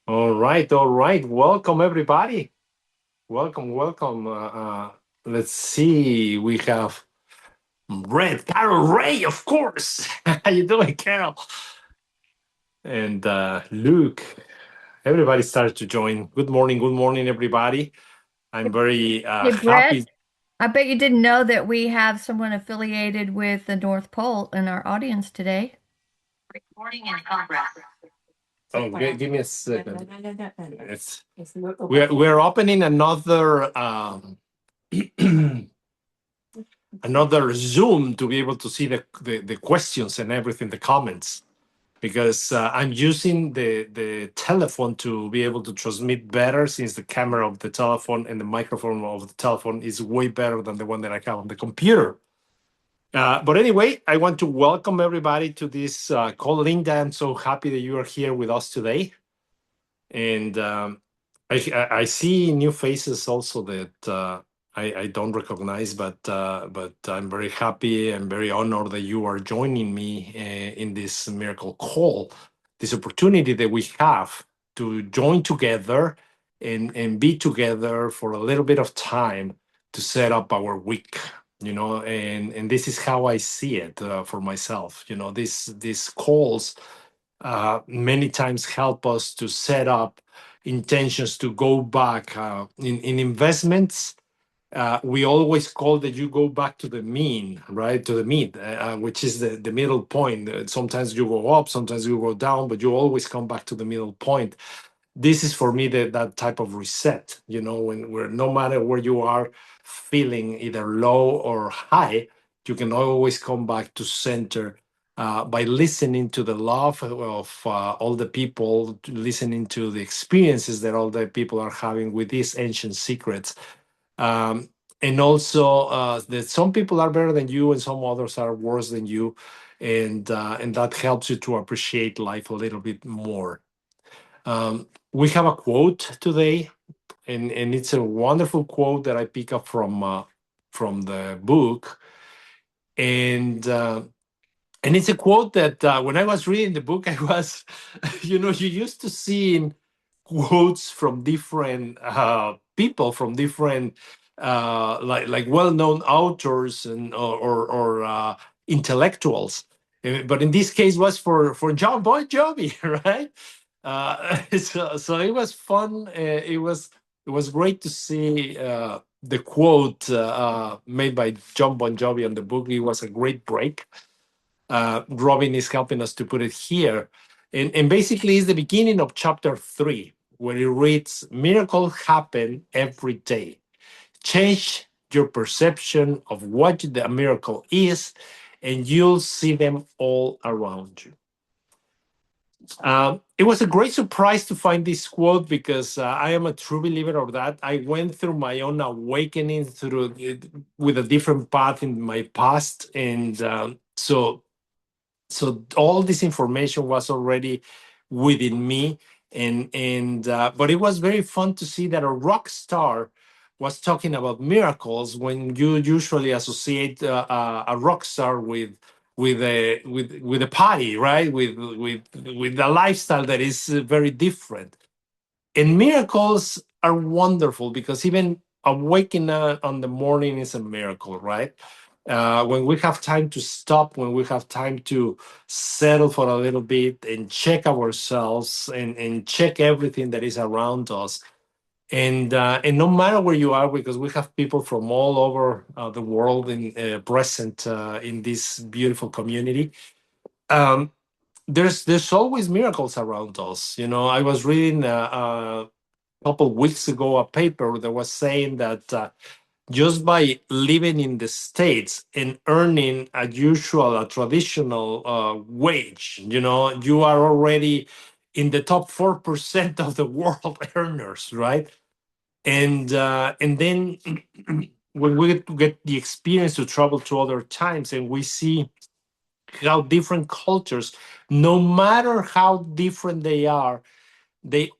All right, all right. Welcome, everybody. Welcome, welcome. Let's see. We have Red Carol Ray, of course. How you doing, Carol? And Luke. Everybody started to join. Good morning, everybody. I'm very Hey, Brett, happy. I bet you didn't know that we have someone affiliated with the North Pole in our audience today. Oh, give me a second. It's we're opening another another Zoom to be able to see the questions and everything, the comments, because I'm using the telephone to be able to transmit better since the camera of the telephone and the microphone of the telephone is way better than the one that I have on the computer. But anyway, I want to welcome everybody to this call. Linda, I'm so happy that you are here with us today. And I see new faces also that I don't recognize, but I'm very happy and very honored that you are joining me in this miracle call, this opportunity that we have to join together and be together for a little bit of time to set up our week. And this is how I see it for myself. These calls many times help us to set up intentions to go back in investments. We always call that you go back to the mean, right? To the mid, which is the middle point. Sometimes you go up, sometimes you go down, but you always come back to the middle point. This is for me that type of reset, when where no matter where you are feeling either low or high, you can always come back to center by listening to the love of all the people, listening to the experiences that all the people are having with these ancient secrets. Um, and also that some people are better than you and some others are worse than you. And that helps you to appreciate life a little bit more. We have a quote today, and it's a wonderful quote that I pick up from the book, and and it's a quote that when I was reading the book, I was, you used to see quotes from different people, from different like well-known authors and or intellectuals. But in this case, was for John Boy Jovi, right? So it was fun. It was great to see the quote made by John Bon Jovi on the book. It was a great break. Robin is helping us to put it here. And basically, it's the beginning of chapter 3, where it reads, "Miracles happen every day. Change your perception of what the miracle is, and you'll see them all around you." It was a great surprise to find this quote because I am a true believer of that. I went through my own awakening through with a different path in my past, and so all this information was already within me, and but it was very fun to see that a rock star was talking about miracles when you usually associate a rock star with a party, right, with a lifestyle that is very different. And miracles are wonderful because even awakening on the morning is a miracle, right? When we have time to stop, when we have time to settle for a little bit and check ourselves and check everything that is around us. And no matter where you are, because we have people from all over the world present in this beautiful community. Um, there's always miracles around us. I was reading couple weeks ago a paper that was saying that just by living in the States and earning a traditional wage, you are already in the top 4% of the world earners, right? And then when we get the experience to travel to other times and we see how different cultures, no matter how different they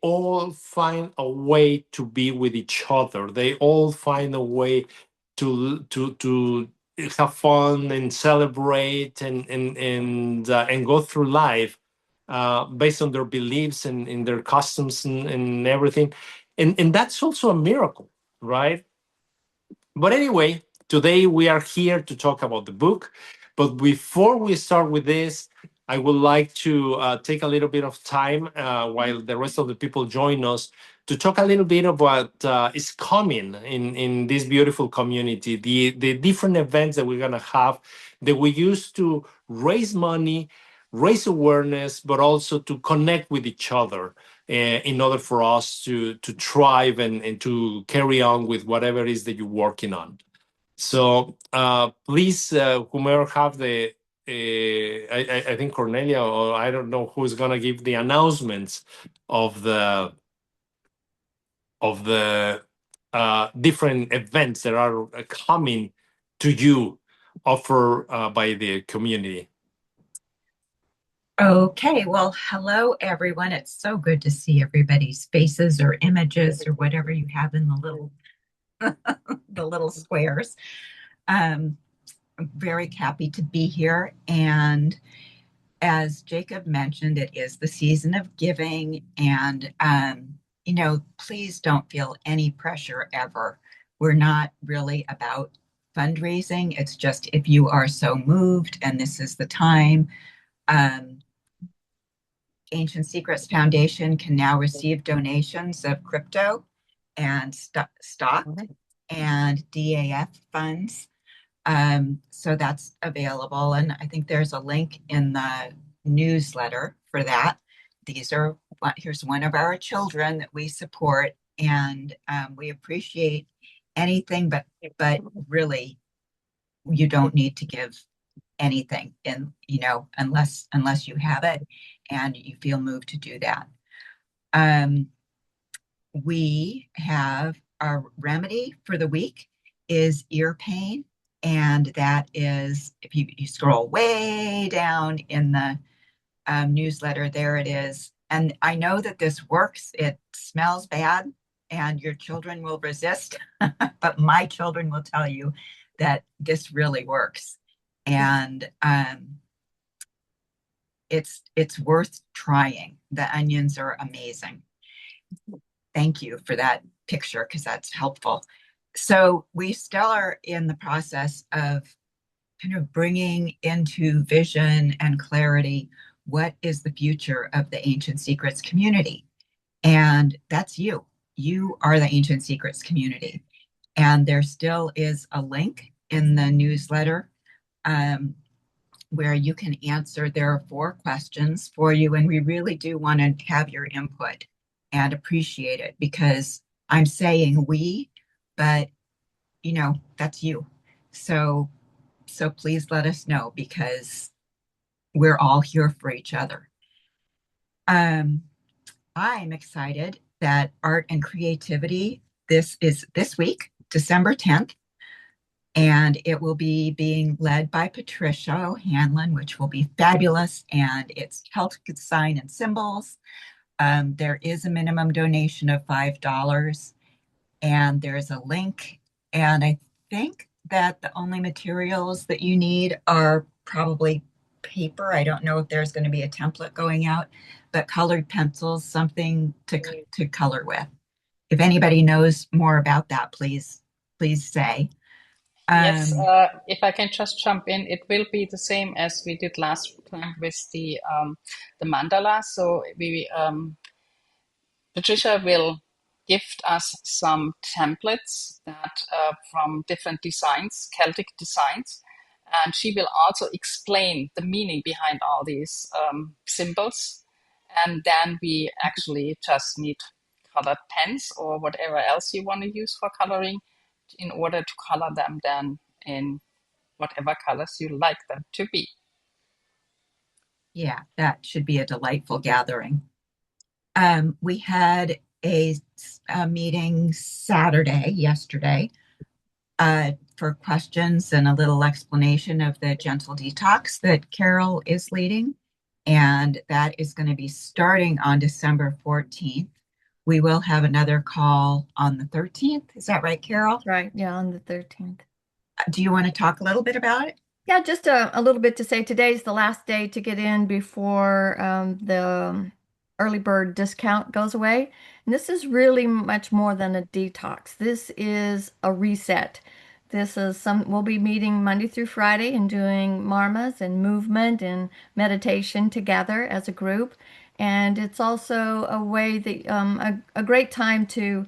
all find a way to be with each other. They all find a way to have fun and celebrate and go through life based on their beliefs and in their customs and everything. And that's also a miracle, right? But anyway, today we are here to talk about the book. But before we start with this, I would like to take a little bit of time while the rest of the people join us to talk a little bit of what is coming in this beautiful community, the different events that we're going to have that we use to raise money, raise awareness, but also to connect with each other in order for us to thrive and to carry on with whatever it is that you're working on. So please, whomever have I think Cornelia, or I don't know who's gonna give the announcements of the different events that are coming to you, offered by the community. Okay, well, hello everyone. It's so good to see everybody's faces or images or whatever you have in the little squares. I'm very happy to be here. And as Jacob mentioned, it is the season of giving. And please don't feel any pressure ever. We're not really about fundraising. It's just if you are so moved and this is the time. Ancient Secrets Foundation can now receive donations of crypto and stock and DAF funds. So that's available. And I think there's a link in the newsletter for that. Here's one of our children that we support, and we appreciate anything, but really, you don't need to give anything unless you have it and you feel moved to do that. We have our remedy for the week is ear pain, and that is if you scroll way down in the newsletter, there it is. And I know that this works. It smells bad and your children will resist, but my children will tell you that this really works. And it's worth trying. The onions are amazing. Thank you for that picture because that's helpful. So we still are in the process of kind of bringing into vision and clarity what is the future of the Ancient Secrets community. And that's you. You are the Ancient Secrets community. And there still is a link in the newsletter where you can answer. There are 4 questions for you, and we really do want to have your input and appreciate it because I'm saying we, but that's you. So please let us know because we're all here for each other. I'm excited that art and creativity, this is this week, December 10th. And it will be being led by Patricia O'Hanlon, which will be fabulous. And it's Celtic sign and symbols. There is a minimum donation of $5. And there's a link. And I think that the only materials that you need are probably paper. I don't know if there's going to be a template going out, but colored pencils, something to color with. If anybody knows more about that, please say. Yes, if I can just jump in, it will be the same as we did last time with the mandala. So Patricia will gift us some templates that from different designs, Celtic designs, and she will also explain the meaning behind all these symbols. And then we actually just need colored pens or whatever else you want to use for coloring in order to color them then in whatever colors you like them to be. Yeah, that should be a delightful gathering. We had a meeting yesterday, for questions and a little explanation of the gentle detox that Carol is leading. And that is going to be starting on December 14th. We will have another call on the 13th. Is that right, Carol? Right. Yeah, on the 13th. Do you want to talk a little bit about it? Yeah, just a little bit to say. Today's the last day to get in before the early bird discount goes away. And this is really much more than a detox. This is a reset. We'll be meeting Monday through Friday and doing marmas and movement and meditation together as a group. And it's also a way that, a great time to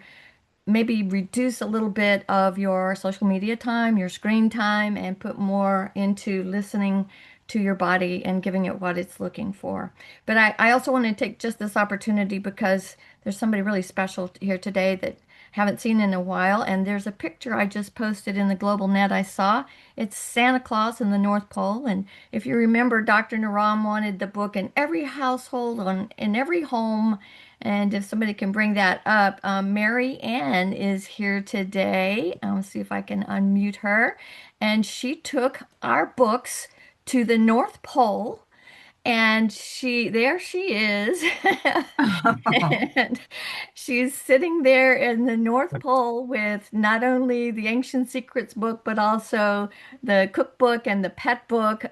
maybe reduce a little bit of your social media time, your screen time, and put more into listening to your body and giving it what it's looking for. But I also want to take just this opportunity because there's somebody really special here today that haven't seen in a while, and there's a picture I just posted in the global net I saw. It's Santa Claus in the North Pole, and if you remember, Dr. Naram wanted the book in every household, in every home, and if somebody can bring that up, Mary Ann is here today. I'll see if I can unmute her. And she took our books to the North Pole, and there she is. And she's sitting there in the North Pole with not only the Ancient Secrets book, but also the cookbook and the pet book.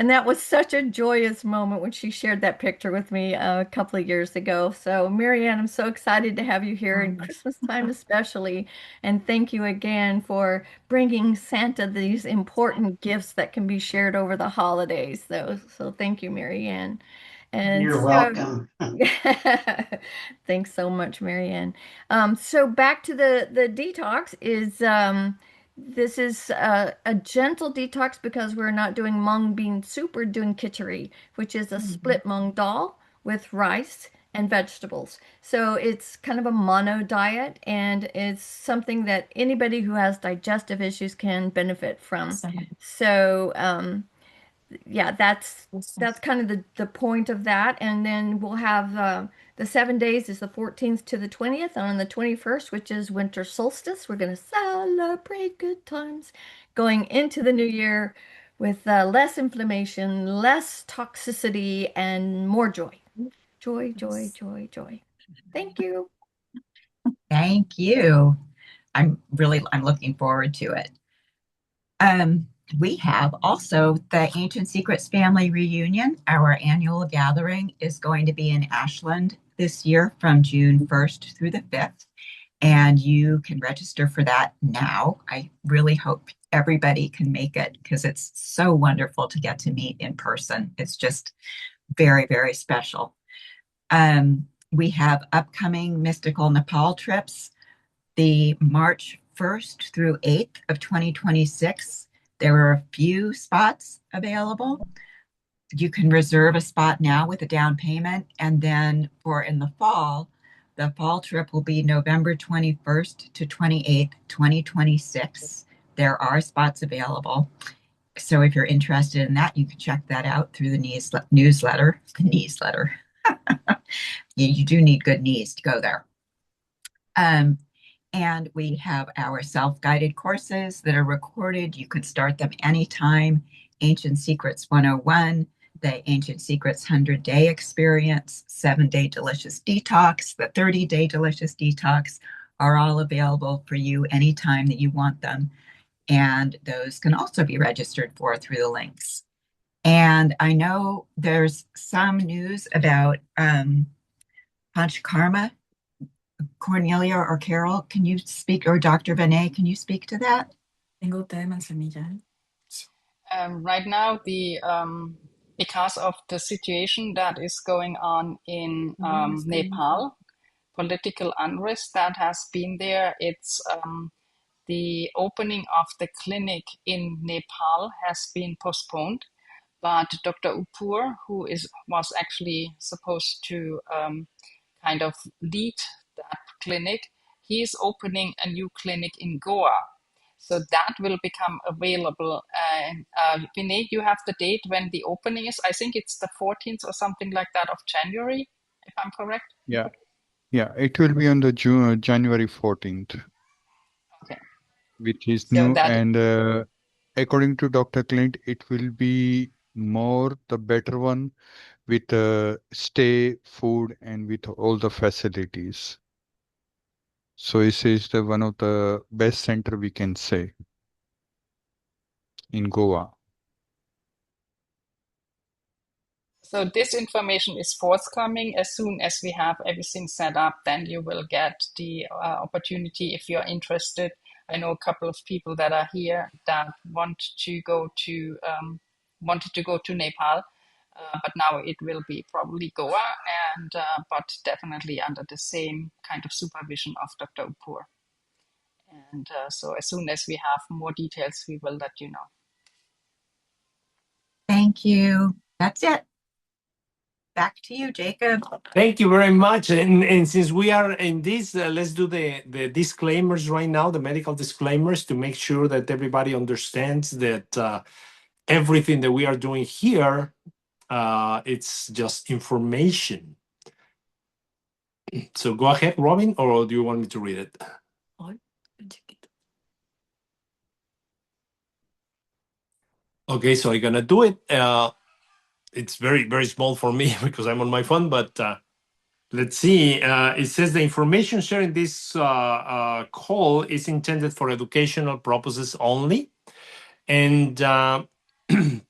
And that was such a joyous moment when she shared that picture with me a couple of years ago. So, Marianne, I'm so excited to have you here in Christmas time, especially. And thank you again for bringing Santa these important gifts that can be shared over the holidays. So thank you, Marianne. And You're so, welcome. thanks so much, Marianne. So back to the detox is this is a gentle detox because we're not doing mung bean soup. We're doing khichdi, which is a split mung dal with rice and vegetables. So it's kind of a mono diet, and it's something that anybody who has digestive issues can benefit from. So yeah, that's kind of the point of that. And then we'll have the 7 days is the 14th to the 20th. And on the 21st, which is winter solstice, we're going to celebrate good times going into the new year with less inflammation, less toxicity, and more joy. Joy, joy, joy, joy. Thank you. Thank you. I'm looking forward to it. We have also the Ancient Secrets Family Reunion. Our annual gathering is going to be in Ashland this year from June 1st through the 5th. And you can register for that now. I really hope everybody can make it because it's so wonderful to get to meet in person. It's just very, very special. We have upcoming mystical Nepal trips, the March 1st through 8th of 2026. There are a few spots available. You can reserve a spot now with a down payment. And then for in the fall trip will be November 21st to 28th, 2026. There are spots available. So if you're interested in that, you can check that out through the newsletter. The newsletter. You do need good knees to go there. And we have our self-guided courses that are recorded. You can start them anytime. Ancient Secrets 101, the Ancient Secrets 100-Day Experience, 7-Day Delicious Detox, the 30-Day Delicious Detox are all available for you anytime that you want them. And those can also be registered for through the links. And I know there's some news about Panchakarma. Cornelia or Carol, can you speak, or Dr. Vinay, can you speak to that? Tengo té de manzanilla. Right now, because of the situation that is going on in Nepal, political unrest that has been there, it's the opening of the clinic in Nepal has been postponed. But Dr. Upur, who was actually supposed to kind of lead that clinic, he is opening a new clinic in Goa. So that will become available. Vinay, you have the date when the opening is? I think it's the 14th or something like that of January, if I'm correct. Yeah, it will be on the January 14th, Okay. which is So new. that And according to Dr. Clint, it will be the better one with stay, food, and with all the facilities. So it is one of the best center we can say in Goa. So this information is forthcoming. As soon as we have everything set up, then you will get the opportunity if you're interested. I know a couple of people that are here that wanted to go to Nepal, but now it will be probably Goa, and but definitely under the same kind of supervision of Dr. Upur. And so as soon as we have more details, we will let you know. Thank you. That's it. Back to you, Jacob. Thank you very much. And since we are in this, let's do the disclaimers right now, the medical disclaimers, to make sure that everybody understands that everything that we are doing here, it's just information. So go ahead, Robin, or do you want me to read it? Okay, so I'm gonna do it. It's very, very small for me because I'm on my phone, but let's see. It says the information shared in this call is intended for educational purposes only, and and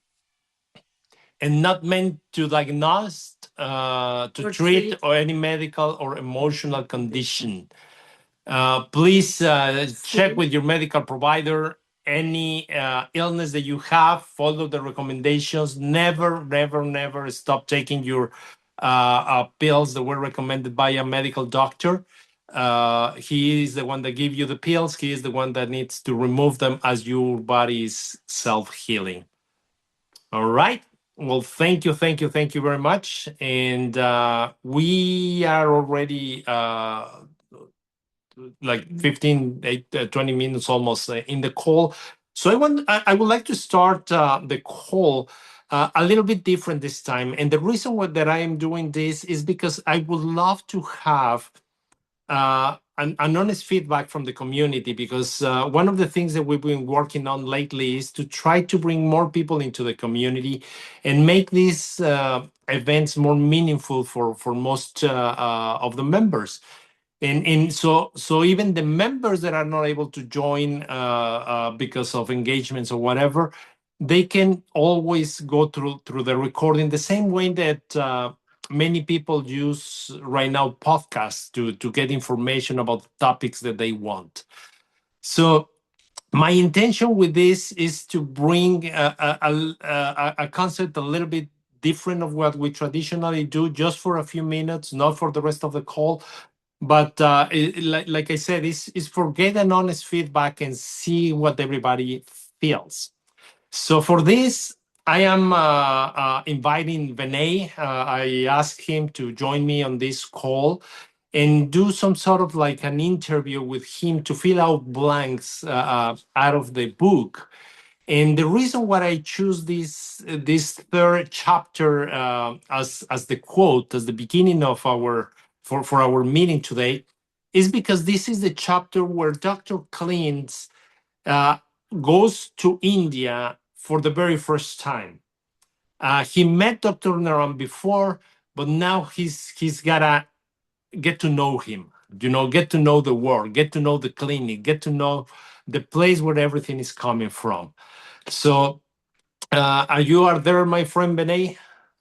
not meant to diagnose, to treat, or any medical or emotional condition. Please check with your medical provider any illness that you have. Follow the recommendations. Never, never, never stop taking your pills that were recommended by a medical doctor. He is the one that gives you the pills. He is the one that needs to remove them as your body is self-healing. All right. Well, thank you very much. And we are already like 20 minutes almost in the call. So I would like to start the call a little bit different this time. And the reason that I am doing this is because I would love to have an honest feedback from the community, because one of the things that we've been working on lately is to try to bring more people into the community and make these events more meaningful for most of the members. And so even the members that are not able to join because of engagements or whatever, they can always go through the recording, the same way that many people use right now podcasts to get information about topics that they want. So my intention with this is to bring a concept a little bit different of what we traditionally do, just for a few minutes, not for the rest of the call. But like I said, it's for get an honest feedback and see what everybody feels. So for this, I am inviting Vinay. I asked him to join me on this call and do some sort of like an interview with him to fill out blanks out of the book. And the reason why I choose this third chapter as the quote, as the beginning of our for our meeting today, is because this is the chapter where Dr. Clint goes to India for the very first time. He met Dr. Naram before, but now he's gotta get to know him. Get to know the world, get to know the clinic, get to know the place where everything is coming from. So, you are there, my friend Benay?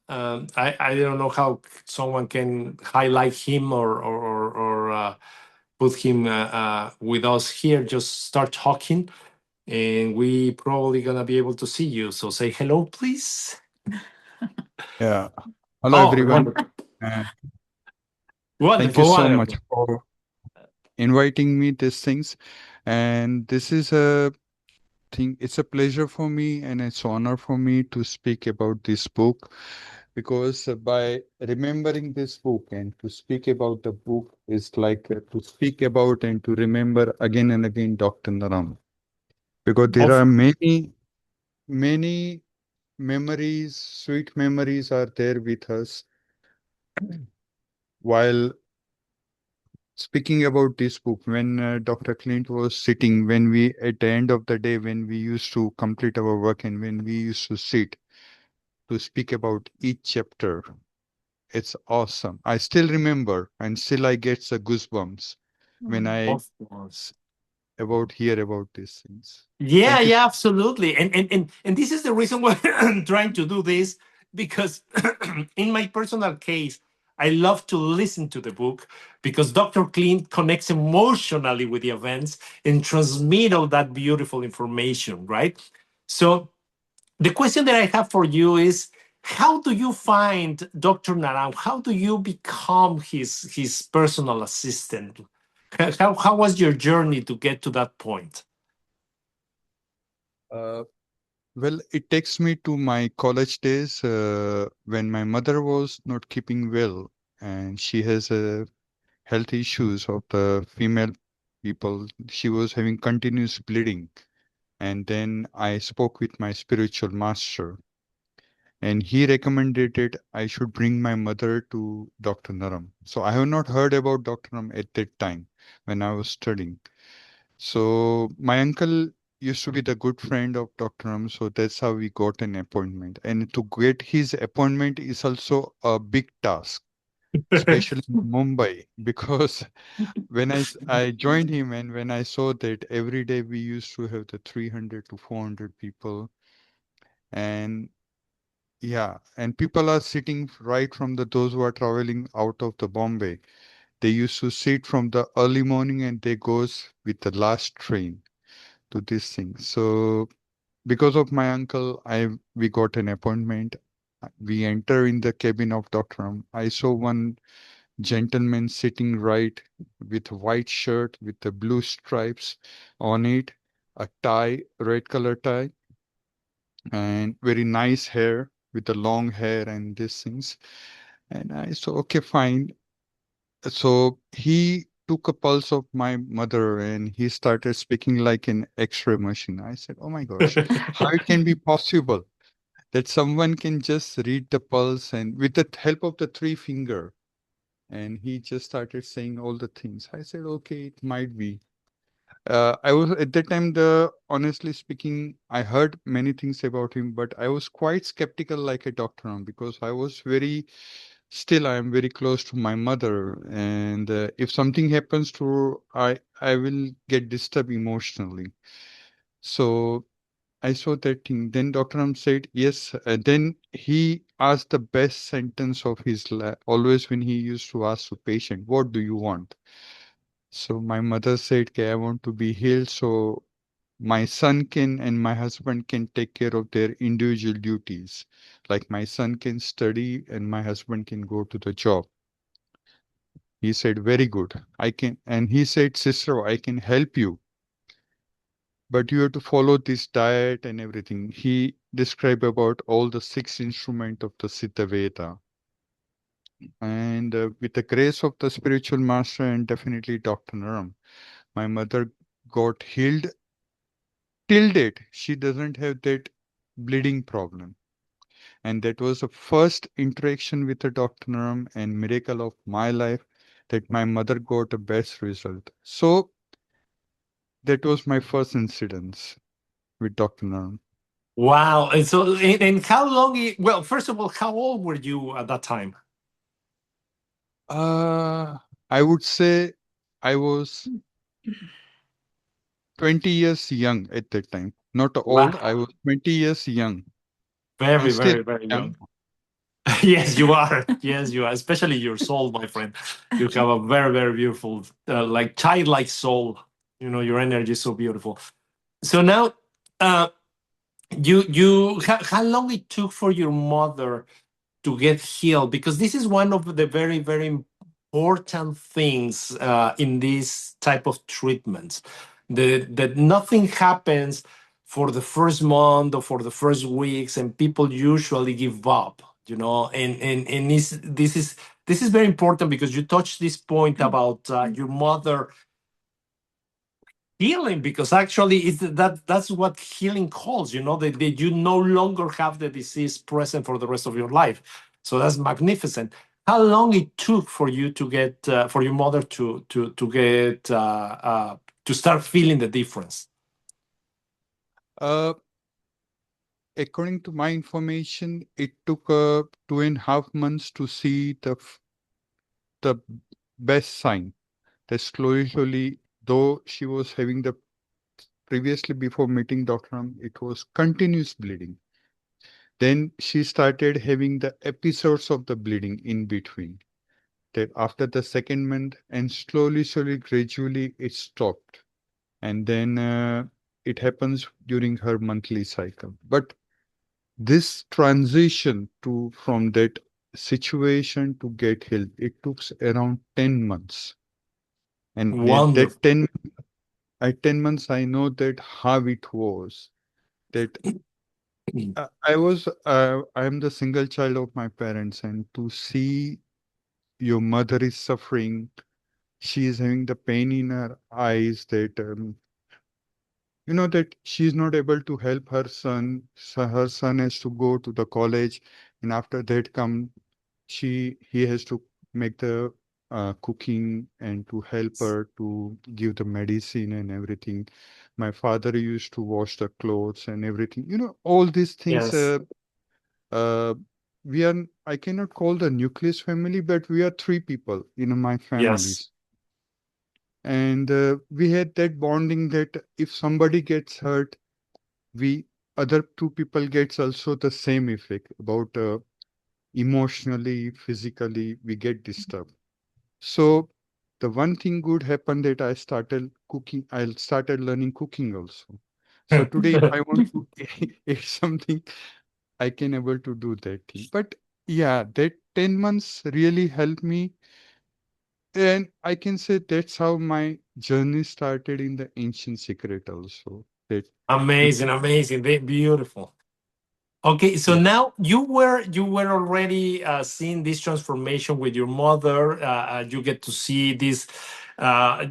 I don't know how someone can highlight him or put him with us here. Just start talking, and we probably gonna be able to see you. So say hello, please. Yeah. Hello, everyone. Wonderful. And Wonderful, thank you so wonderful. much for inviting me these things. And this is a thing, it's a pleasure for me and it's honor for me to speak about this book, because by remembering this book and to speak about the book is like to speak about and to remember again and again Dr. Naram. Because there are many, many memories, sweet memories are there with us. While speaking about this book, when Dr. Clint was sitting, when we, at the end of the day, when we used to complete our work and when we used to sit to speak about each chapter, it's awesome. I still remember and still I get the goosebumps when I Of course. hear about these things. Yeah, Thank you. yeah, absolutely. And this is the reason why I'm trying to do this, because in my personal case, I love to listen to the book because Dr. Clint connects emotionally with the events and transmit all that beautiful information, right? So the question that I have for you is, how do you find Dr. Naram? How do you become his personal assistant? How was your journey to get to that point? Uh, well, it takes me to my college days when my mother was not keeping well, and she has health issues of the female people. She was having continuous bleeding. And then I spoke with my spiritual master, and he recommended it I should bring my mother to Dr. Naram. So I have not heard about Dr. Naram at that time when I was studying. So my uncle used to be the good friend of Dr. Naram, so that's how we got an appointment. And to get his appointment is also a big task, especially in Mumbai, because I joined him, and when I saw that every day we used to have the 300 to 400 people, and yeah, and people are sitting right from those who are traveling out of the Bombay. They used to sit from the early morning and they goes with the last train to this thing. So because of my uncle, we got an appointment. We enter in the cabin of Dr. Ram. I saw one gentleman sitting right with a white shirt with the blue stripes on it, a tie, red color tie, and very nice hair with the long hair and these things. And I said, okay, fine. So he took a pulse of my mother and he started speaking like an X-ray machine. I said, oh my gosh, how it can be possible that someone can just read the pulse and with the help of the three finger, and he just started saying all the things. I said, okay, it might be. I was at that time, honestly speaking, I heard many things about him, but I was quite skeptical like a doctor now because I was still I am very close to my mother. And if something happens to her, I will get disturbed emotionally. So I saw that thing. Then Dr. Ram said, yes. Then he asked the best sentence of his life. Always when he used to ask the patient, what do you want? So my mother said, okay, I want to be healed so my son can and my husband can take care of their individual duties. Like my son can study and my husband can go to the job. He said, very good. I can. And he said, sister, I can help you, but you have to follow this diet and everything. He described about all the six instruments of the Siddha Veda. And with the grace of the spiritual master and definitely Dr. Naram, my mother got healed. Till date, she doesn't have that bleeding problem. And that was the first interaction with the Dr. Naram and miracle of my life that my mother got the best result. So that was my first incidence with Dr. Naram. Wow. And so, and how long, well, first of all, how old were you at that time? I would say I was 20 years young at that time. Not old, I Wow. was 20 years young. Very, And still very, very young. young. Yes, you are. Yes, you are. Especially your soul, my friend. You have a very, very beautiful, like childlike soul. You know, your energy is so beautiful. So now, uh, how long it took for your mother to get healed? Because this is one of the very, very important things in this type of treatments. That nothing happens for the first month or for the first weeks, and people usually give up. You know, and this is very important because you touched this point about your mother healing, because actually that's what healing calls, you know, that you no longer have the disease present for the rest of your life. So that's magnificent. How long it took for you to get for your mother to get to start feeling the difference? Uh, According to my information, it took 2.5 months to see the best sign. That slowly, though she was having previously before meeting Dr. Ram, it was continuous bleeding. Then she started having the episodes of the bleeding in between. That after the second month, and slowly, gradually, it stopped. And then it happens during her monthly cycle. But this transition to from that situation to get health, it took around 10 months. And at Wonderful. 10 months, I know that how it was. That I am the single child of my parents, and to see your mother is suffering, she is having the pain in her eyes, that that she is not able to help her son. So her son has to go to the college, and after that come he has to make the cooking and to help her to give the medicine and everything. My father used to wash the clothes and everything. All these things. Yes. Uh, we are, I cannot call the nucleus family, but we are three people in my Yes. families. And we had that bonding that if somebody gets hurt, we other two people gets also the same effect about emotionally, physically, we get disturbed. So the one thing good happened that I started cooking. I started learning cooking also. So today, if I want to eat something, I can able to do that thing. But yeah, that 10 months really helped me. And I can say that's how my journey started in the ancient secret also. That it's, Amazing, amazing, beautiful. Okay, so yeah, now you were already seeing this transformation with your mother. You get to see this uh,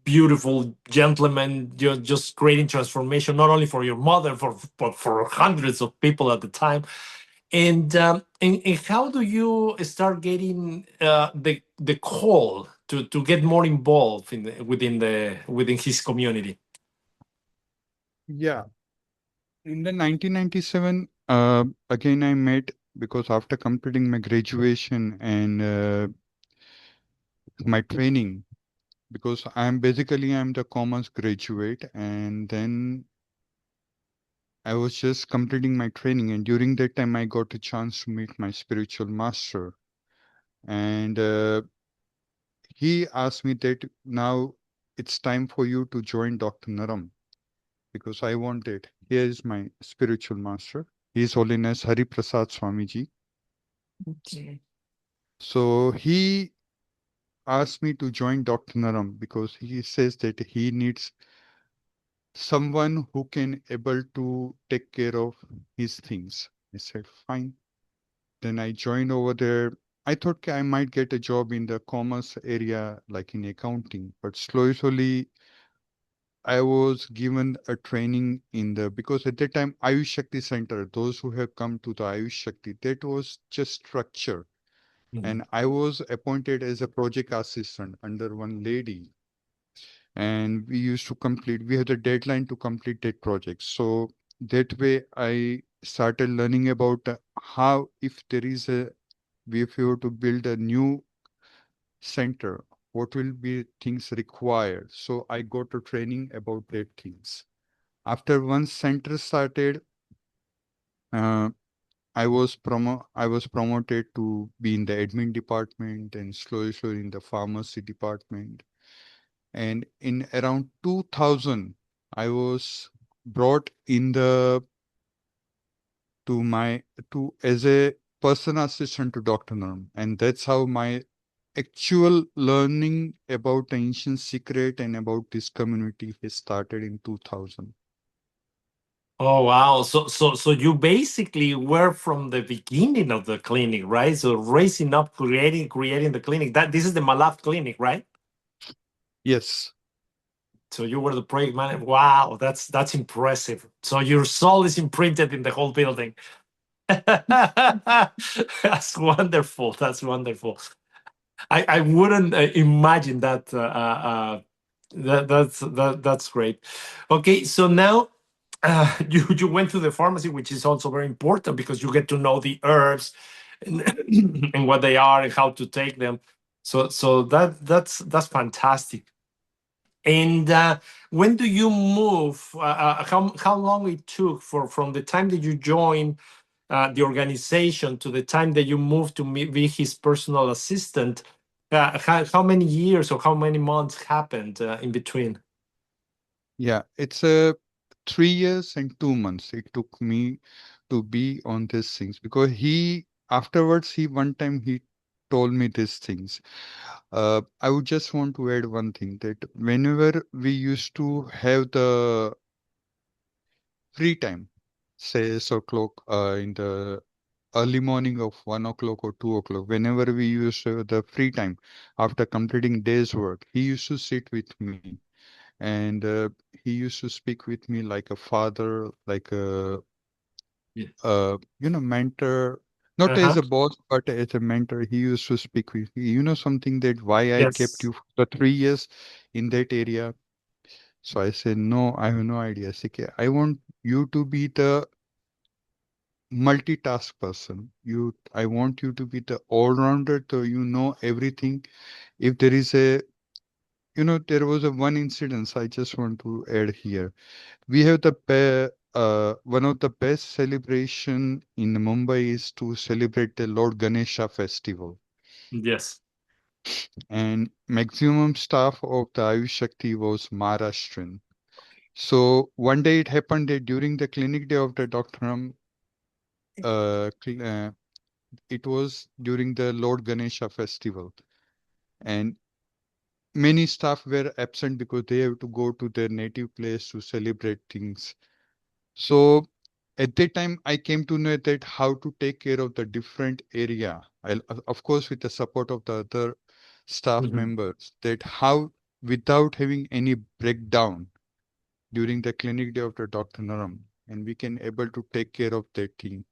beautiful gentleman just creating transformation not only for your mother, but for hundreds of people at the time. And how do you start getting the call to get more involved within his community? yeah. In the 1997, again, I met because after completing my graduation and my training, because I'm the commerce graduate, and then I was just completing my training, and during that time I got a chance to meet my spiritual master, and he asked me that now it's time for you to join Dr. Naram, because I wanted. Here is my spiritual master. His Holiness Hari Prasad Swamiji. Okay. So he asked me to join Dr. Naram because he says that he needs someone who can able to take care of his things. I said, fine. Then I joined over there. I thought I might get a job in the commerce area, like in accounting, but slowly, I was given a training in because at that time, Ayush Shakti Center, those who have come to the Ayush Shakti, that was just structure. Mhm. And I was appointed as a project assistant under one lady. And we had a deadline to complete that project. So that way I started learning about how, if you were to build a new center, what will be things required. So I got a training about that things. After one center started, uh, I was promoted to be in the admin department and slowly in the pharmacy department. And in around 2000, I was brought in the to my to as a personal assistant to Dr. Naram. And that's how my actual learning about the ancient secret and about this community has started in 2000. Oh wow! So you basically were from the beginning of the clinic, right? So raising up, creating the clinic. That this is the Malaf clinic, right? Yes. So you were the project manager. Wow, that's impressive. So your soul is imprinted in the whole building. That's wonderful. That's wonderful. I wouldn't imagine that. That's great. Okay, so now you went to the pharmacy, which is also very important because you get to know the herbs and, and what they are and how to take them. So that's fantastic. And when do you move? How long it took from the time that you joined the organization to the time that you moved to be his personal assistant, how many years or how many months happened in between? Yeah, it's 3 years and 2 months it took me to be on these things, because afterwards he one time he told me these things. I would just want to add one thing, that whenever we used to have the free time, say 6 o'clock in the early morning of 1 o'clock or 2 o'clock, whenever we used the free time after completing day's work, he used to sit with me, and he used to speak with me like a father, like a Yeah. mentor, not as Uh-huh. a boss, but as a mentor. He used to speak with me. Something, that why I kept Yes. you for the 3 years in that area. So I said, no, I have no idea. Sikhe, I want you to be the multitask person. I want you to be the all-rounder, so you know everything. If there is there was a one incident I just want to add here. We have one of the best celebration in Mumbai is to celebrate the Lord Ganesha festival, Yes. and maximum staff of the Ayush Shakti was Maharashtrian. So one day it happened that during the clinic day of the Dr. Ram, it was during the Lord Ganesha festival, and many staff were absent because they have to go to their native place to celebrate things. So at that time, I came to know that how to take care of the different area. Of course, with the support of the other staff Mhm. members, that how, without having any breakdown during the clinic day of the Dr. Naram, and we can able to take care of that thing.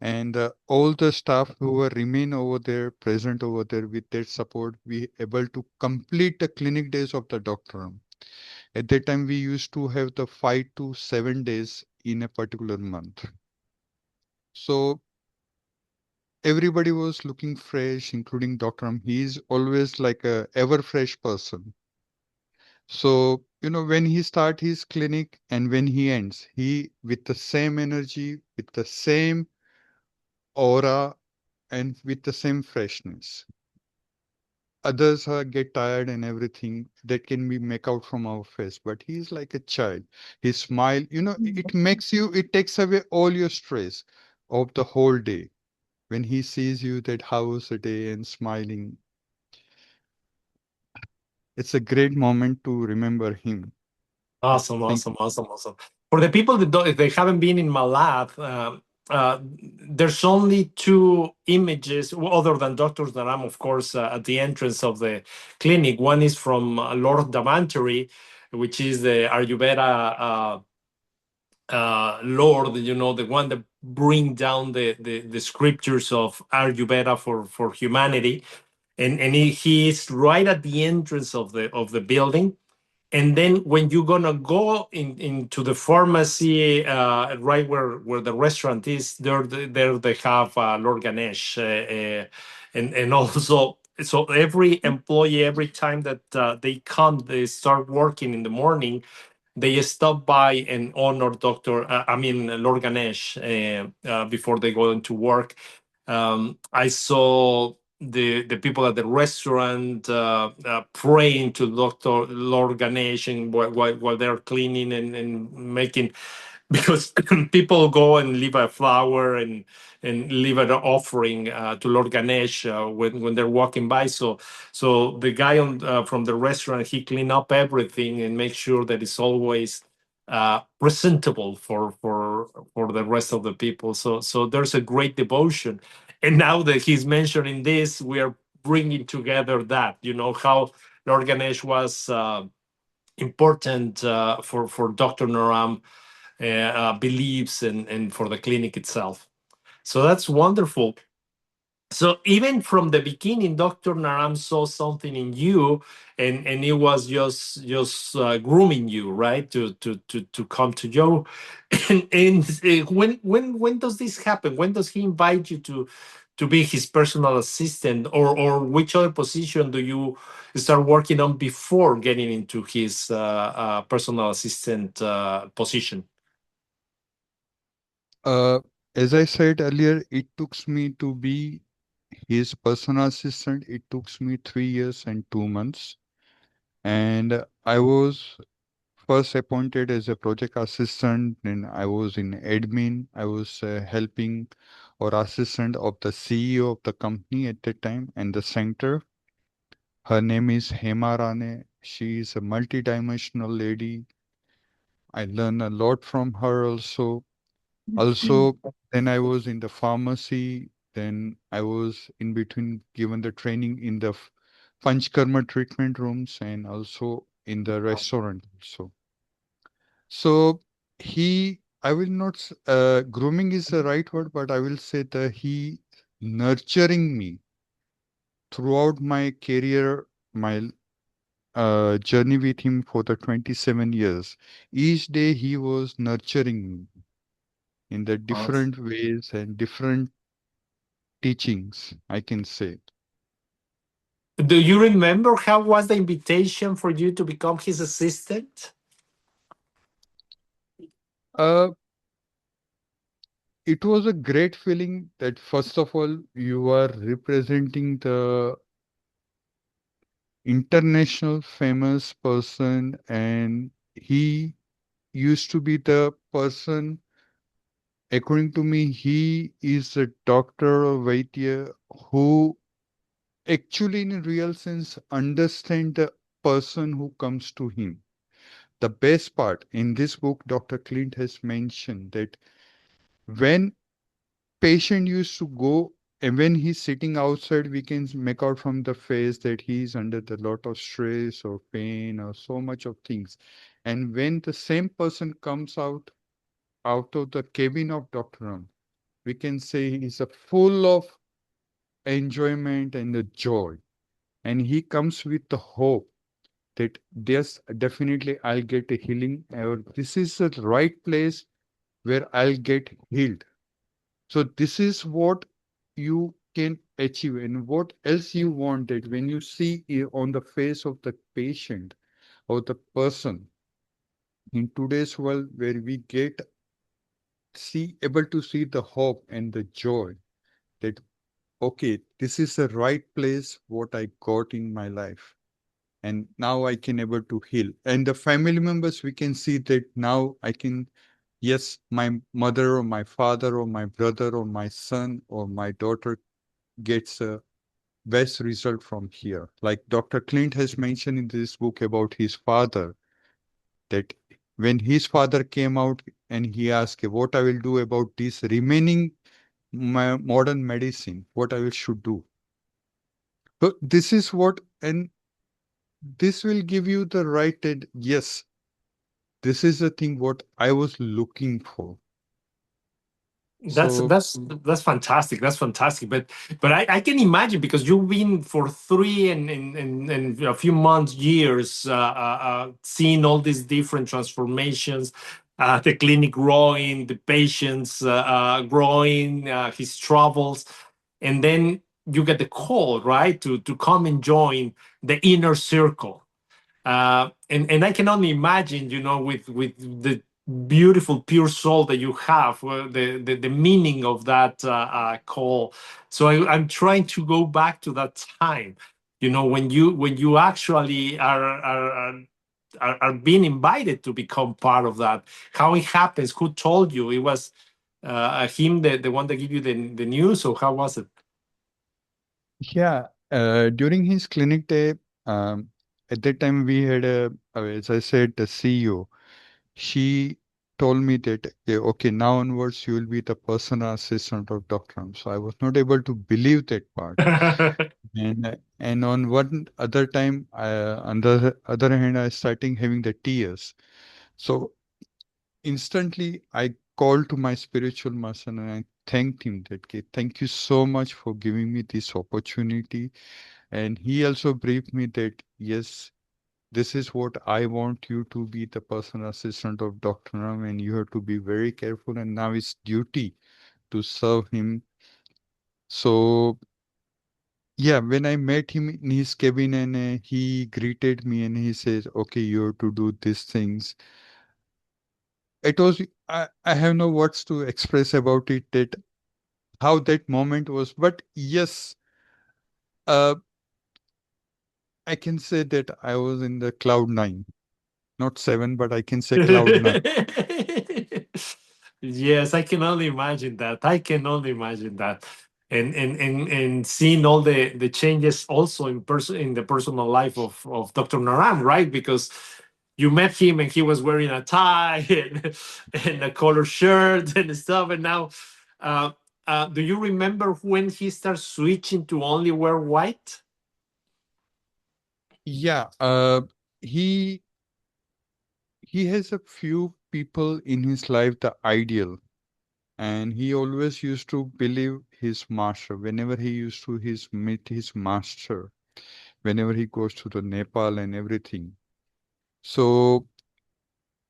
And all the staff who were remain over there, present over there with their support, we able to complete the clinic days of the Dr. Ram. At that time, we used to have the 5 to 7 days in a particular month. So everybody was looking fresh, including Dr. Ram. He is always like a ever fresh person. So, when he start his clinic and when he ends, he with the same energy, with the same aura, and with the same freshness. Others get tired and everything that can be make out from our face, but he's like a child. His smile, it takes away all your stress of the whole day. When he sees you that how was the day and smiling, it's a great moment to remember him. Awesome, Thank awesome, awesome, awesome. For the people that don't, if they haven't been in my lab, there's only two images other than Dr. Naram, of course, at the entrance of the clinic. One is from Lord Davantari, which is the Ayurveda Lord, the one that bring down the scriptures of Ayurveda for humanity. And he is right at the entrance of the building. And then when you're gonna go into the pharmacy, right where the restaurant is, there they have Lord Ganesh, and also so every employee, every time that they come, they start working in the morning, they stop by and honor Lord Ganesh before they go into work. I saw the people at the restaurant praying to Dr. Lord Ganesh and while they're cleaning and making, because people go and leave a flower and leave an offering to Lord Ganesh when they're walking by. So the guy from the restaurant, he clean up everything and make sure that it's always presentable for the rest of the people. So there's a great devotion. And now that he's mentioning this, we are bringing together that, how Lord Ganesh was important for Dr. Naram beliefs and for the clinic itself. So that's wonderful. So even from the beginning, Dr. Naram saw something in you, and it was just grooming you, right, to come to Joe. And when does this happen? When does he invite you to be his personal assistant, or which other position do you start working on before getting into his personal assistant position? as I said earlier, it took me to be his personal assistant. It took me 3 years and 2 months. And I was first appointed as a project assistant, then I was in admin. I was helping or assistant of the CEO of the company at that time and the center. Her name is Hema Rane. She is a multidimensional lady. I learned a lot from her also. Also, then I was in the pharmacy. Then I was in between given the training in the Panchkarma treatment rooms and also in the restaurant also. So I will not, grooming is the right word, but I will say that he nurturing me throughout my career, my journey with him for the 27 years. Each day he was nurturing me in the different ways and different teachings, I can say. Do you remember how was the invitation for you to become his assistant? Uh, it was a great feeling that first of all, you are representing the international famous person, and he used to be the person, according to me, he is a doctor or Vaidya who actually in a real sense understand the person who comes to him. The best part in this book, Dr. Clint has mentioned that when patient used to go and when he's sitting outside, we can make out from the face that he's under the lot of stress or pain or so much of things. And when the same person comes out of the cabin of Dr. Ram, we can say he's a full of enjoyment and the joy. And he comes with the hope that yes, definitely I'll get a healing, or this is the right place where I'll get healed. So this is what you can achieve, and what else you want that when you see on the face of the patient or the person in today's world where we get able to see the hope and the joy that okay, this is the right place what I got in my life. And now I can able to heal. And the family members, we can see that now I can, yes, my mother or my father or my brother or my son or my daughter gets a best result from here. Like Dr. Clint has mentioned in this book about his father, that when his father came out and he asked what I will do about this remaining modern medicine, what I will should do. So this is what, and this will give you the right that yes, this is the thing what I was looking for. That's So that's that's fantastic. That's fantastic. But I can imagine because you've been for 3 and a few months, years, seeing all these different transformations, the clinic growing, the patients growing, his travels, and then you get the call, right, to come and join the inner circle. And I can only imagine, with the beautiful pure soul that you have, the meaning of that call. So I'm trying to go back to that time, when you actually are being invited to become part of that. How it happens? Who told you? It was him, the one that gave you the news, or how was it? yeah, during his clinic day, um, at that time we had as I said, the CEO. She told me that okay, now onwards you will be the personal assistant of Dr. Ram. So I was not able to believe that part. And on one other time, on the other hand, I starting having the tears. So instantly I called to my spiritual master and I thanked him that "Okay, thank you so much for giving me this opportunity." And he also briefed me that yes, this is what I want you to be the personal assistant of Dr. Ram, and you have to be very careful. And now it's duty to serve him. So yeah, when I met him in his cabin and he greeted me and he says, okay, you have to do these things. it was, I have no words to express about it, that how that moment was. But yes, uh, I can say that I was in the cloud nine, not seven, but I can say cloud nine. Yes, I can only imagine that. I can only imagine that. And seeing all the changes also in the personal life of Dr. Naran, right? Because you met him and he was wearing a tie and a color shirt and stuff. And now, uh, do you remember when he started switching to only wear white? Yeah, he has a few people in his life, the ideal, and he always used to believe his master. Whenever he used to meet his master, whenever he goes to the Nepal and everything. So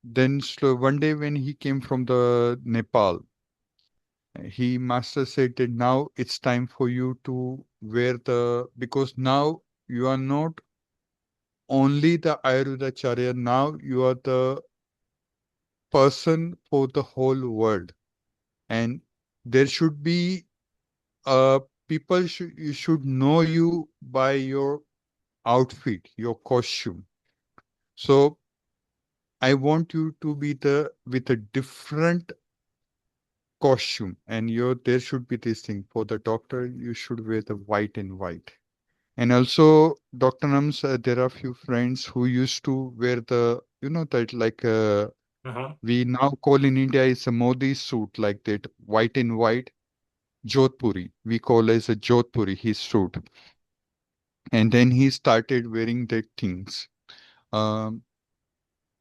then one day when he came from the Nepal, he master said that now it's time for you to wear because now you are not only the Ayurvedacharya, now you are the person for the whole world. And there should be people you should know you by your outfit, your costume. So I want you to be with a different costume, and there should be this thing. For the doctor, you should wear the white and white. And also, Dr. Nams, there are few friends who used to wear that like Uh-huh. we now call in India is a Modi suit, like that, white and white, Jodhpuri. We call as a Jodhpuri, his suit. And then he started wearing that things. Um,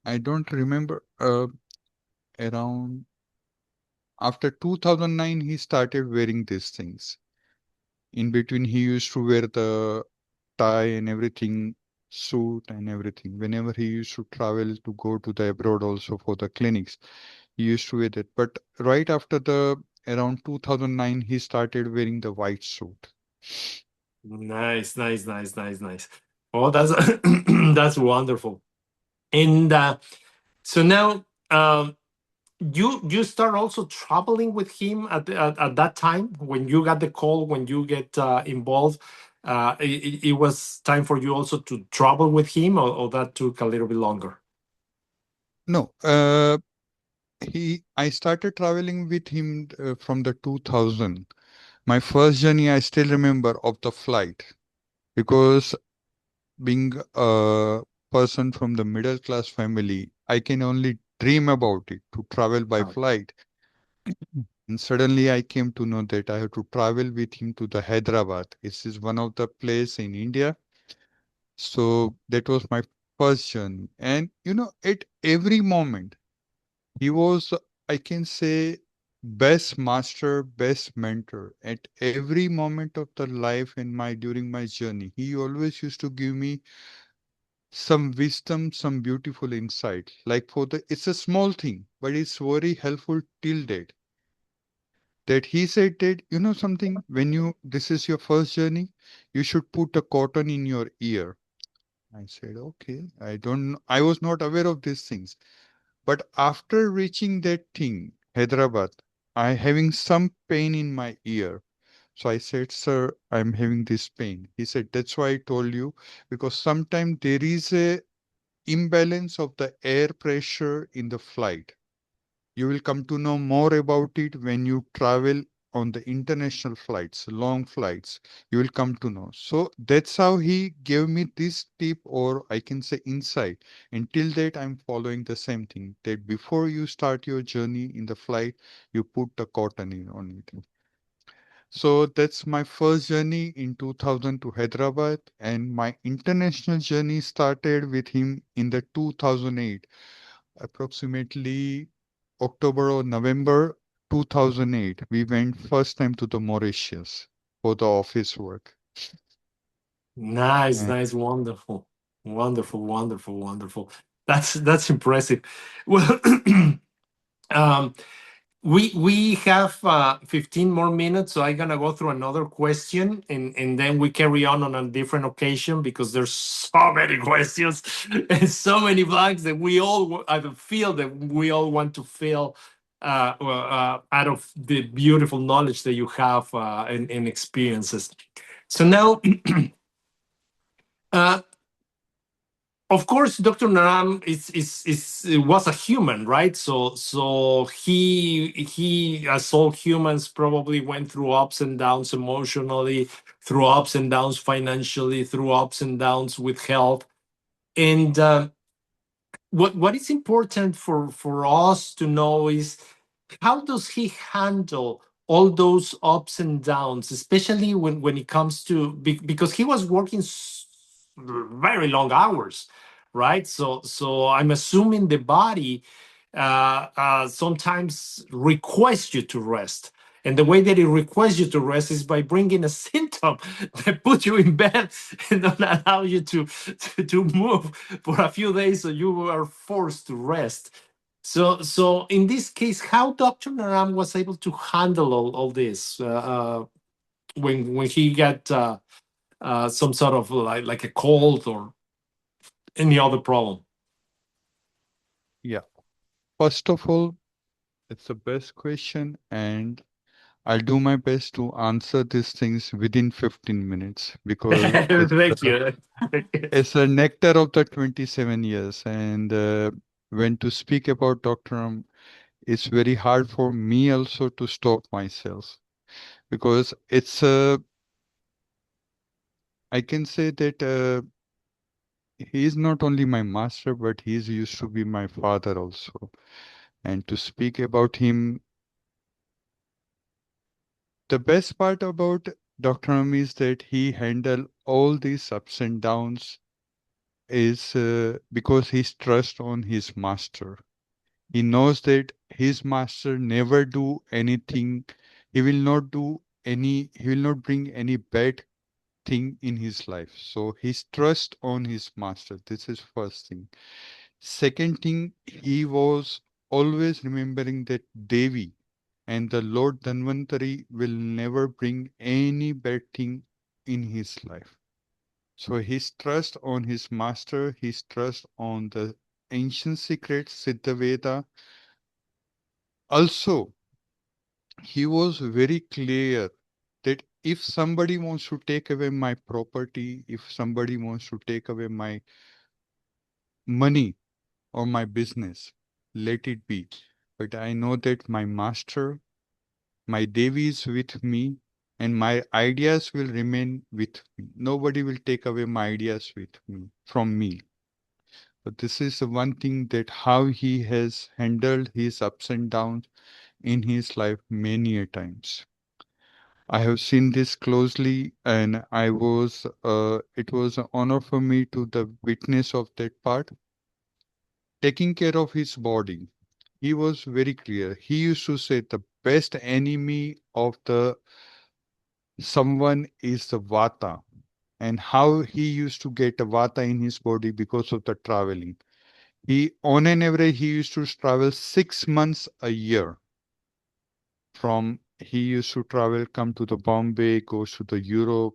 I don't remember, around after 2009, he started wearing these things. In between, he used to wear the tie and everything, suit and everything. Whenever he used to travel to go to the abroad also for the clinics, he used to wear that. But right after around 2009, he started wearing the white suit. Nice, nice, nice, nice, nice. Oh, that's that's wonderful. And so now, you start also traveling with him at that time when you got the call, when you get involved. It was time for you also to travel with him, or that took a little bit longer. No, I started traveling with him from the 2000. My first journey, I still remember of the flight, because being a person from the middle class family, I can only dream about it to travel by flight. And suddenly I came to know that I have to travel with him to the Hyderabad. This is one of the place in India. So that was my first journey. And at every moment, he was, I can say, best master, best mentor. At every moment of the life during my journey, he always used to give me some wisdom, some beautiful insight. Like it's a small thing, but it's very helpful till date. That he said that, something, this is your first journey, you should put a cotton in your ear. I said, okay, I was not aware of these things. But after reaching that thing, Hyderabad, I having some pain in my ear. So I said, sir, I'm having this pain. He said, that's why I told you, because sometimes there is a imbalance of the air pressure in the flight. You will come to know more about it when you travel on the international flights, long flights. You will come to know. So that's how he gave me this tip, or I can say insight. Until that, I'm following the same thing, that before you start your journey in the flight, you put the cotton on it. So that's my first journey in 2000 to Hyderabad, and my international journey started with him in the 2008, approximately October or November 2008. We went first time to the Mauritius for the office work. Nice, And nice, wonderful, wonderful, wonderful, wonderful. That's impressive. Well, um, We have 15 more minutes, so I'm gonna go through another question, and then we carry on a different occasion because there's so many questions and so many blanks that I feel that we all want to fill out of the beautiful knowledge that you have and experiences. So now, uh, of course, Dr. Naram was a human, right? So he, as all humans, probably went through ups and downs emotionally, through ups and downs financially, through ups and downs with health. And what is important for us to know is how does he handle all those ups and downs, especially when it comes to because he was working very long hours, right? So I'm assuming the body sometimes requests you to rest. And the way that it requests you to rest is by bringing a symptom that puts you in bed and don't allow you to move for a few days, so you are forced to rest. So in this case, how Dr. Naram was able to handle all this when he got some sort of like a cold or any other problem? Yeah. First of all, it's the best question, and I'll do my best to answer these things within 15 minutes because Thank you. it's a nectar of the 27 years. And when to speak about Dr. it's very hard for me also to stop myself because I can say that he is not only my master, but he is used to be my father also. And to speak about him, the best part about Dr. is that he handled all these ups and downs is because he's trust on his master. He knows that his master never do anything. He will not do he will not bring any bad thing in his life. So his trust on his master. This is first thing. Second thing, he was always remembering that Devi and the Lord Dhanvantari will never bring any bad thing in his life. So his trust on his master, his trust on the ancient secrets, Siddha Veda. Also, he was very clear that if somebody wants to take away my property, if somebody wants to take away my money or my business, let it be. But I know that my master, my Devi is with me, and my ideas will remain with me. Nobody will take away my ideas from me. But this is the one thing that how he has handled his ups and downs in his life many a times. I have seen this closely, and it was an honor for me to the witness of that part. Taking care of his body, he was very clear. He used to say the best enemy of the someone is the vata, and how he used to get a vata in his body because of the traveling. On an average, he used to travel 6 months a year. He used to travel, come to the Bombay, goes to the Europe.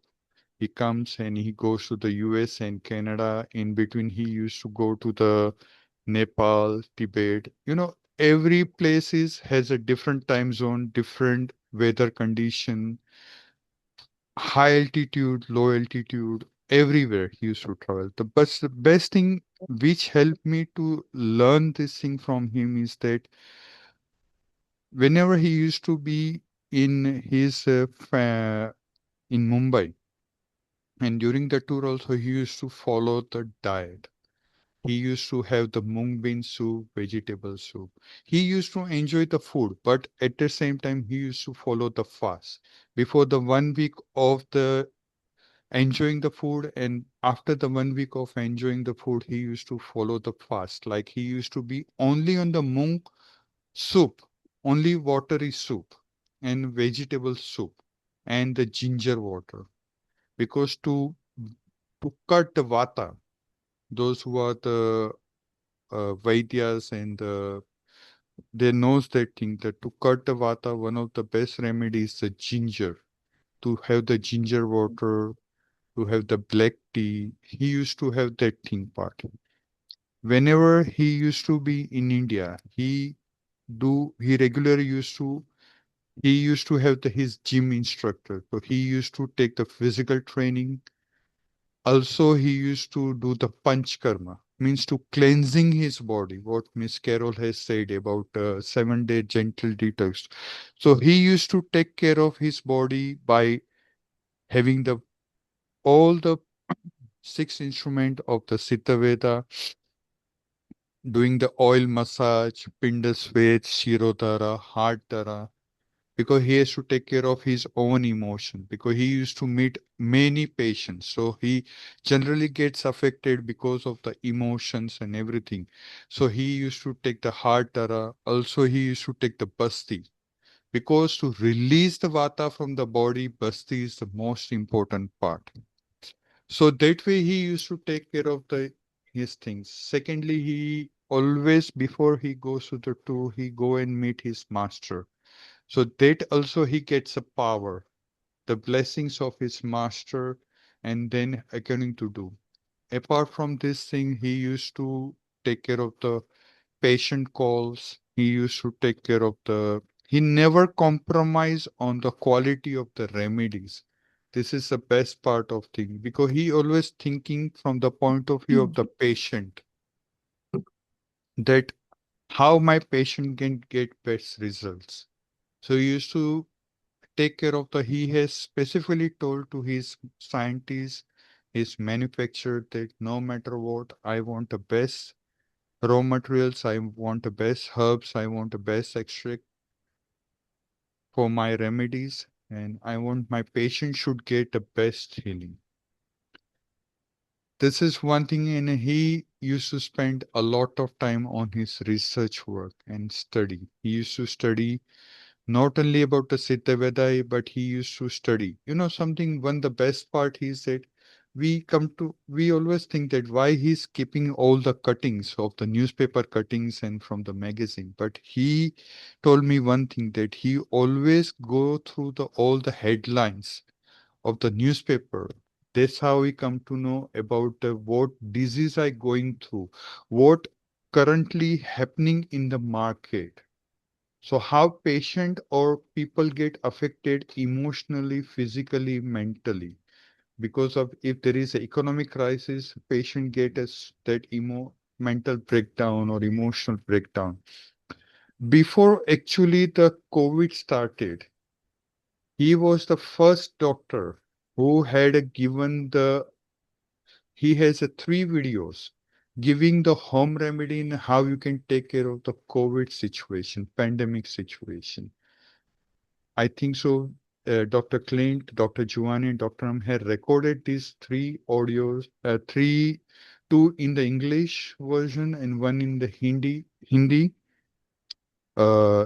He comes and he goes to the US and Canada. In between, he used to go to the Nepal, Tibet. Every has a different time zone, different weather condition, high altitude, low altitude, everywhere he used to travel. The best thing which helped me to learn this thing from him is that whenever he used to be in in Mumbai, and during the tour also he used to follow the diet. He used to have the mung bean soup, vegetable soup. He used to enjoy the food, but at the same time he used to follow the fast. Before the 1 week of the enjoying the food, and after the 1 week of enjoying the food, he used to follow the fast. Like he used to be only on the mung soup, only watery soup and vegetable soup and the ginger water. Because to cut the vata, those who are the Vaidyas and the They knows that thing that to cut the vata, one of the best remedies is the ginger. To have the ginger water, to have the black tea. He used to have that thing part. Whenever he used to be in India, he regularly used to have his gym instructor. So he used to take the physical training. Also, he used to do the panch karma, means to cleansing his body, what Miss Carol has said about 7 day gentle detox. So he used to take care of his body by having all the 6 instrument of the Siddha Veda, doing the oil massage, Pindasvet, Shirodhara, Heart Dhara, because he has to take care of his own emotion, because he used to meet many patients. So he generally gets affected because of the emotions and everything. So he used to take the Heart Dhara. Also, he used to take the Basti. Because to release the Vata from the body, Basti is the most important part. So that way he used to take care of his things. Secondly, he always before he goes to the tour, he go and meet his master. So that also he gets a power, the blessings of his master, and then according to do. Apart from this thing, he used to take care of the patient calls. He used to take care of he never compromised on the quality of the remedies. This is the best part of thing because he always thinking from the point of view of the patient that how my patient can get best results. So he used to take care of he has specifically told to his scientists, his manufacturer that no matter what, I want the best raw materials, I want the best herbs, I want the best extract for my remedies, and I want my patient should get the best healing. This is one thing, and he used to spend a lot of time on his research work and study. He used to study not only about the Siddha Veda, but he used to study. You know, something, one the best part is that we always think that why he's keeping all the cuttings of the newspaper cuttings and from the magazine. But he told me one thing that he always go through all the headlines of the newspaper. That's how we come to know about what disease I going through, what currently happening in the market. So how patient or people get affected emotionally, physically, mentally. Because of if there is an economic crisis, patient get that mental breakdown or emotional breakdown. Before actually the COVID started, he was the first doctor who had he has 3 videos giving the home remedy and how you can take care of the COVID situation, pandemic situation. I think so. Dr. Clint, Dr. Giovanni, and Dr. Am had recorded these 3 audios, two in the English version and one in the Hindi,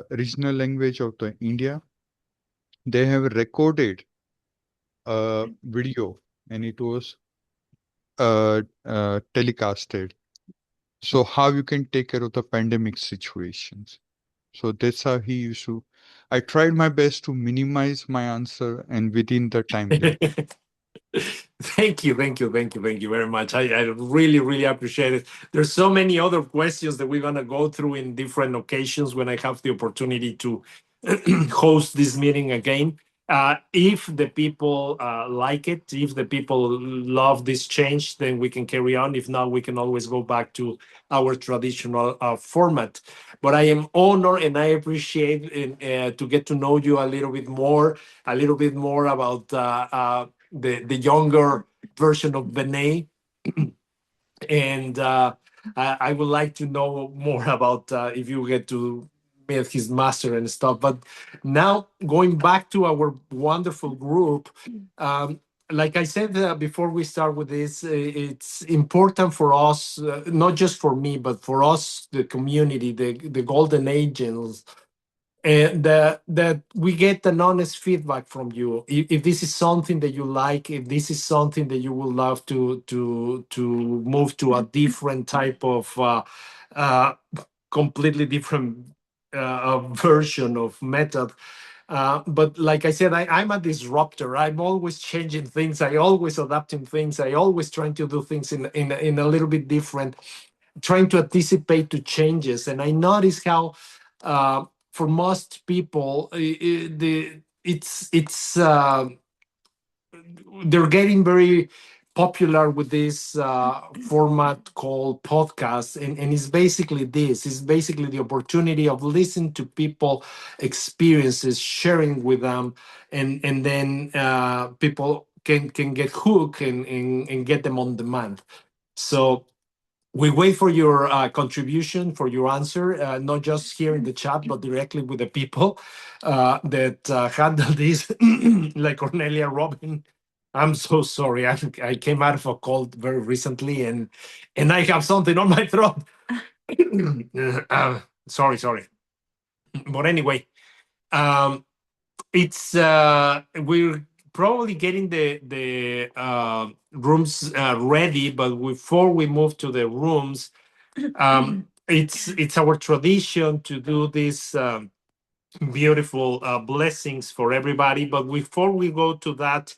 regional language of the India. They have recorded a video and it was telecasted. So how you can take care of the pandemic situations. So that's how he used to. I tried my best to minimize my answer and within the time limit. Thank you very much. I really, really appreciate it. There's so many other questions that we're gonna go through in different occasions when I have the opportunity to host this meeting again. If the people like it, if the people love this change, then we can carry on. If not, we can always go back to our traditional format. But I am honored and I appreciate to get to know you a little bit more about the younger version of Benet, and I would like to know more about if you get to meet his master and stuff. But now going back to our wonderful group, like I said before we start with this, it's important for us, not just for me, but for us, the community, the golden angels, and that we get an honest feedback from you if this is something that you like, if this is something that you would love to move to a different type of uh, completely different version of method. But like I said, I'm a disruptor. I'm always changing things. I always adapting things. I always trying to do things in a little bit different, trying to anticipate to changes. And I notice how, for most people, they're getting very popular with this format called podcast, and it's basically this. It's basically the opportunity of listening to people experiences, sharing with them, and then people can get hooked and get them on demand. So we wait for your contribution, for your answer, not just here in the chat, but directly with the people that handle this, like Cornelia, Robin. I'm so sorry. I came out of a cold very recently, and I have something on my throat. Sorry. But anyway, it's we're probably getting the rooms ready, but before we move to the rooms, it's our tradition to do this beautiful blessings for everybody. But before we go to that,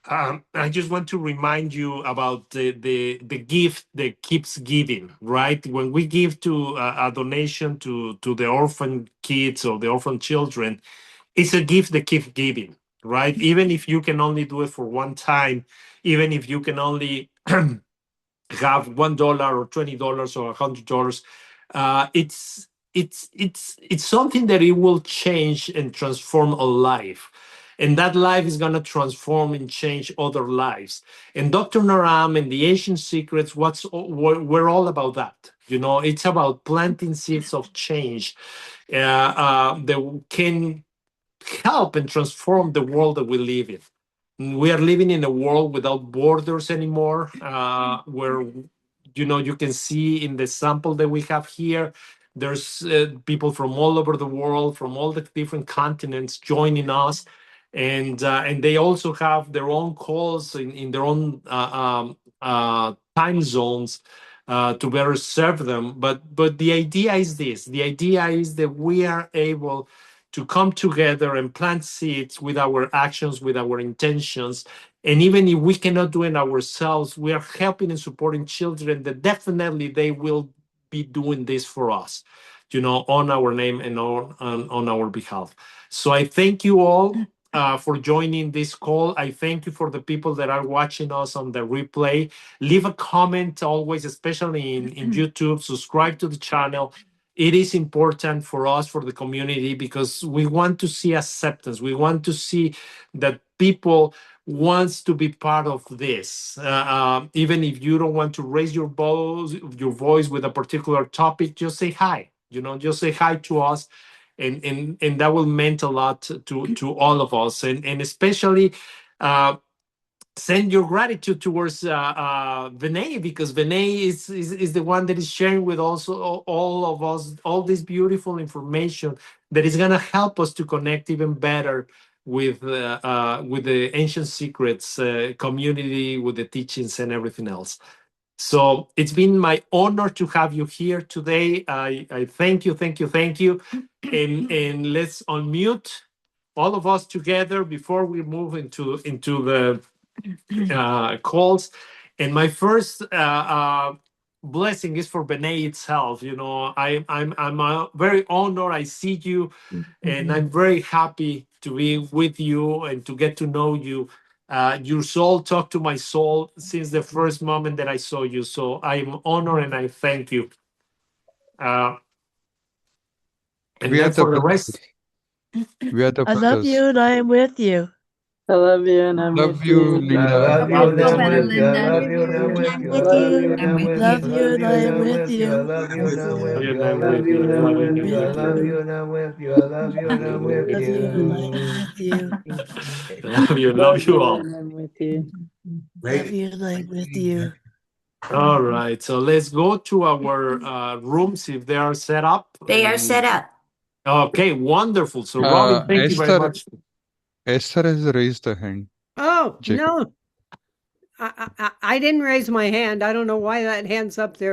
I just want to remind you about the gift that keeps giving, right? When we give to a donation to the orphan kids or the orphan children, it's a gift that keeps giving, right? Even if you can only do it for one time, even if you can only have $1 or $20 or $100, it's something that it will change and transform a life, and that life is going to transform and change other lives. And Dr. Naram and the Ancient Secrets, we're all about that. It's about planting seeds of change that can help and transform the world that we live in. We are living in a world without borders anymore, where you can see in the sample that we have here, there's people from all over the world, from all the different continents joining us, and they also have their own calls in their own time zones to better serve them. But the idea is this: the idea is that we are able to come together and plant seeds with our actions, with our intentions. And even if we cannot do it ourselves, we are helping and supporting children that definitely they will be doing this for us, on our name and on our behalf. So I thank you all for joining this call. I thank you for the people that are watching us on the replay. Leave a comment always, especially in YouTube. Subscribe to the channel. It is important for us, for the community, because we want to see acceptance. We want to see that people wants to be part of this. Even if you don't want to raise your voice with a particular topic, just say hi. Just say hi to us, and that will mean a lot to all of us, and especially. Send your gratitude towards Vinay, because Vinay is the one that is sharing with also all of us all this beautiful information that is going to help us to connect even better with the Ancient Secrets community, with the teachings and everything else. So it's been my honor to have you here today. I thank you, and let's unmute all of us together before we move into the calls. And my first blessing is for Benay itself. I'm very honored. I see you, and I'm very happy to be with you and to get to know you. Your soul talked to my soul since the first moment that I saw you. So I'm honored and I thank you. And We then are the for the brothers. rest, We are the I love brothers. you and I am with you. I love you and I'm Love with you, you. Linda. Hope you feel better, Linda. I love you and I'm with you. Love you and I am with you. love you and I'm with you. I love you and I'm with you. With you. Love you and I am with you. Love you all. And I'm with you. Love you and I am with you. All right, so let's go to our rooms if they are set up. They are set up. Okay, wonderful. So Robin, thank you very much. Esther has raised a hand. Oh, Jacob. no. I didn't raise my hand. I don't know why that hand's up there.